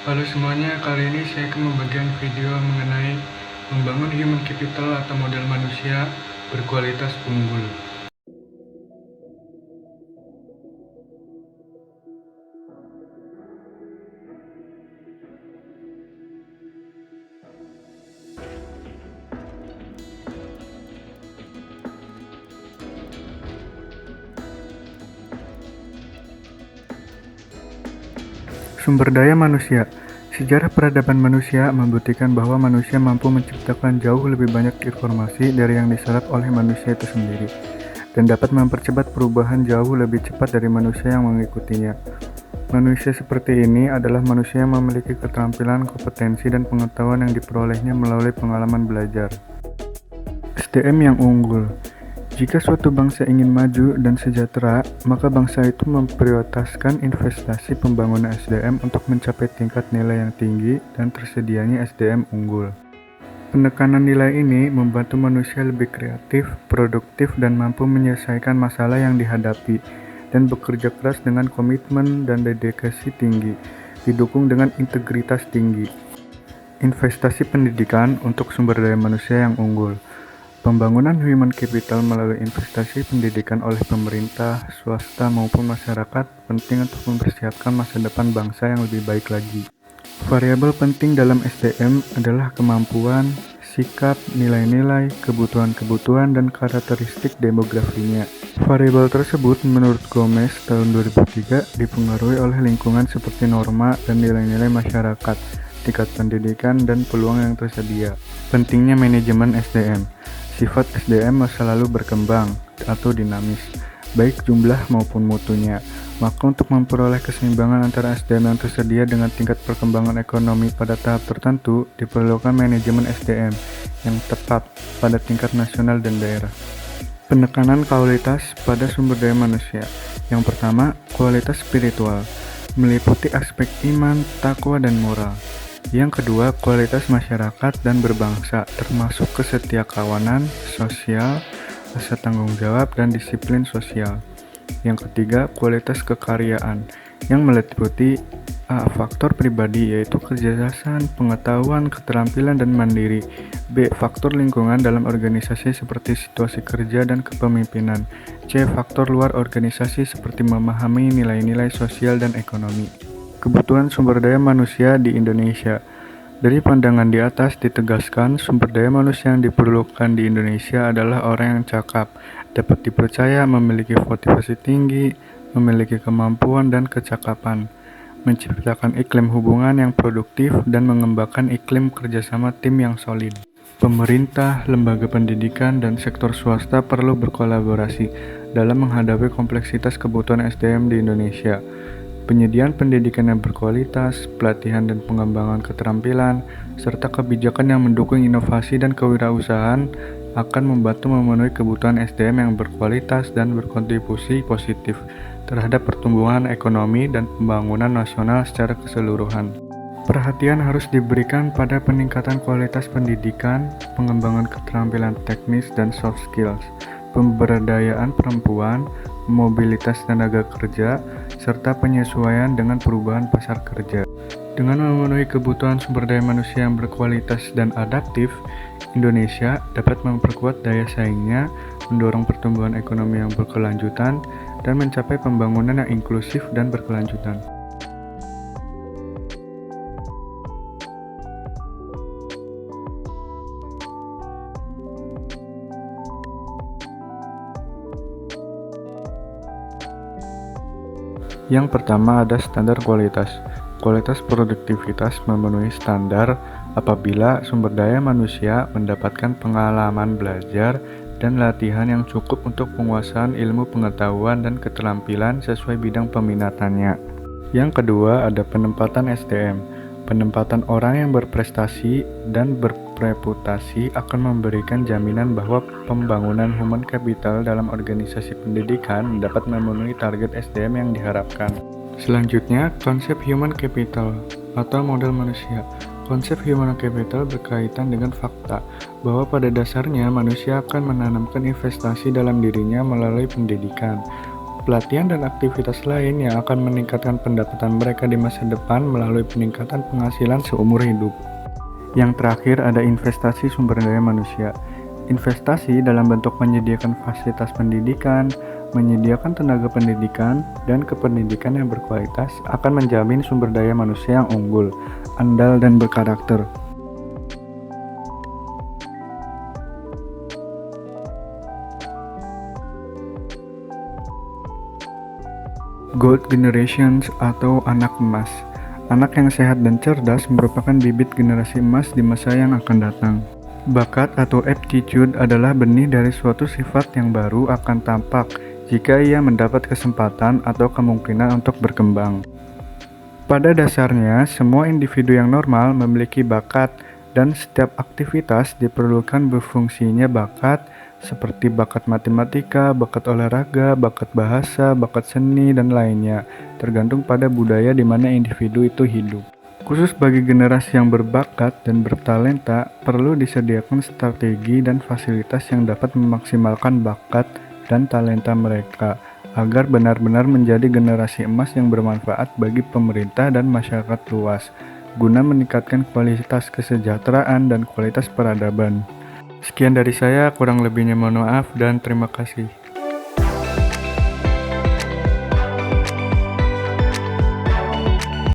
Halo semuanya, kali ini saya akan membagikan video mengenai membangun human capital atau modal manusia berkualitas unggul. Sumber daya manusia. Sejarah peradaban manusia membuktikan bahwa manusia mampu menciptakan jauh lebih banyak informasi dari yang diserap oleh manusia itu sendiri, dan dapat mempercepat perubahan jauh lebih cepat dari manusia yang mengikutinya. Manusia seperti ini adalah manusia yang memiliki keterampilan, kompetensi, dan pengetahuan yang diperolehnya melalui pengalaman belajar. SDM yang unggul. Jika suatu bangsa ingin maju dan sejahtera, maka bangsa itu memprioritaskan investasi pembangunan SDM untuk mencapai tingkat nilai yang tinggi dan tersedianya SDM unggul. Penekanan nilai ini membantu manusia lebih kreatif, produktif, dan mampu menyelesaikan masalah yang dihadapi, dan bekerja keras dengan komitmen dan dedikasi tinggi, didukung dengan integritas tinggi. Investasi pendidikan untuk sumber daya manusia yang unggul. Pembangunan human capital melalui investasi pendidikan oleh pemerintah, swasta, maupun masyarakat penting untuk mempersiapkan masa depan bangsa yang lebih baik lagi. Variabel penting dalam SDM adalah kemampuan, sikap, nilai-nilai, kebutuhan-kebutuhan, dan karakteristik demografinya. Variabel tersebut menurut Gomez tahun 2003 dipengaruhi oleh lingkungan seperti norma dan nilai-nilai masyarakat, tingkat pendidikan, dan peluang yang tersedia. Pentingnya manajemen SDM. Sifat SDM selalu berkembang atau dinamis, baik jumlah maupun mutunya. Maka untuk memperoleh keseimbangan antara SDM yang tersedia dengan tingkat perkembangan ekonomi pada tahap tertentu, diperlukan manajemen SDM yang tepat pada tingkat nasional dan daerah. Penekanan kualitas pada sumber daya manusia. Yang pertama, kualitas spiritual, meliputi aspek iman, takwa, dan moral. Yang kedua, kualitas masyarakat dan berbangsa, termasuk kesetiakawanan, sosial, rasa tanggung jawab, dan disiplin sosial. Yang ketiga, kualitas kekaryaan, yang meliputi A. Faktor pribadi, yaitu kecerdasan, pengetahuan, keterampilan, dan mandiri. B. Faktor lingkungan dalam organisasi seperti situasi kerja dan kepemimpinan. C. Faktor luar organisasi seperti memahami nilai-nilai sosial dan ekonomi. Kebutuhan sumber daya manusia di Indonesia. Dari pandangan di atas ditegaskan, sumber daya manusia yang diperlukan di Indonesia adalah orang yang cakap, dapat dipercaya, memiliki motivasi tinggi, memiliki kemampuan dan kecakapan, menciptakan iklim hubungan yang produktif, dan mengembangkan iklim kerjasama tim yang solid. Pemerintah, lembaga pendidikan, dan sektor swasta perlu berkolaborasi dalam menghadapi kompleksitas kebutuhan SDM di Indonesia. Penyediaan pendidikan yang berkualitas, pelatihan dan pengembangan keterampilan, serta kebijakan yang mendukung inovasi dan kewirausahaan akan membantu memenuhi kebutuhan SDM yang berkualitas dan berkontribusi positif terhadap pertumbuhan ekonomi dan pembangunan nasional secara keseluruhan. Perhatian harus diberikan pada peningkatan kualitas pendidikan, pengembangan keterampilan teknis dan soft skills, pemberdayaan perempuan, mobilitas tenaga kerja, serta penyesuaian dengan perubahan pasar kerja. Dengan memenuhi kebutuhan sumber daya manusia yang berkualitas dan adaptif, Indonesia dapat memperkuat daya saingnya, mendorong pertumbuhan ekonomi yang berkelanjutan, dan mencapai pembangunan yang inklusif dan berkelanjutan. Yang pertama ada standar kualitas. Kualitas produktivitas memenuhi standar apabila sumber daya manusia mendapatkan pengalaman belajar dan latihan yang cukup untuk penguasaan ilmu pengetahuan dan keterampilan sesuai bidang peminatannya. Yang kedua ada penempatan SDM. Penempatan orang yang berprestasi dan berreputasi akan memberikan jaminan bahwa pembangunan human capital dalam organisasi pendidikan dapat memenuhi target SDM yang diharapkan. Selanjutnya, konsep human capital atau modal manusia. Konsep human capital berkaitan dengan fakta bahwa pada dasarnya manusia akan menanamkan investasi dalam dirinya melalui pendidikan. pelatihan dan aktivitas lain yang akan meningkatkan pendapatan mereka di masa depan melalui peningkatan penghasilan seumur hidup. Yang terakhir ada investasi sumber daya manusia. Investasi dalam bentuk menyediakan fasilitas pendidikan, menyediakan tenaga pendidikan, dan kependidikan yang berkualitas akan menjamin sumber daya manusia yang unggul, andal, dan berkarakter. Gold Generations atau anak emas. Anak yang sehat dan cerdas merupakan bibit generasi emas di masa yang akan datang. Bakat atau aptitude adalah benih dari suatu sifat yang baru akan tampak jika ia mendapat kesempatan atau kemungkinan untuk berkembang. Pada dasarnya, semua individu yang normal memiliki bakat dan setiap aktivitas diperlukan berfungsinya bakat seperti bakat matematika, bakat olahraga, bakat bahasa, bakat seni, dan lainnya, tergantung pada budaya di mana individu itu hidup. Khusus bagi generasi yang berbakat dan bertalenta, perlu disediakan strategi dan fasilitas yang dapat memaksimalkan bakat dan talenta mereka, agar benar-benar menjadi generasi emas yang bermanfaat bagi pemerintah dan masyarakat luas, guna meningkatkan kualitas kesejahteraan dan kualitas peradaban. Sekian dari saya, kurang lebihnya mohon maaf dan terima kasih.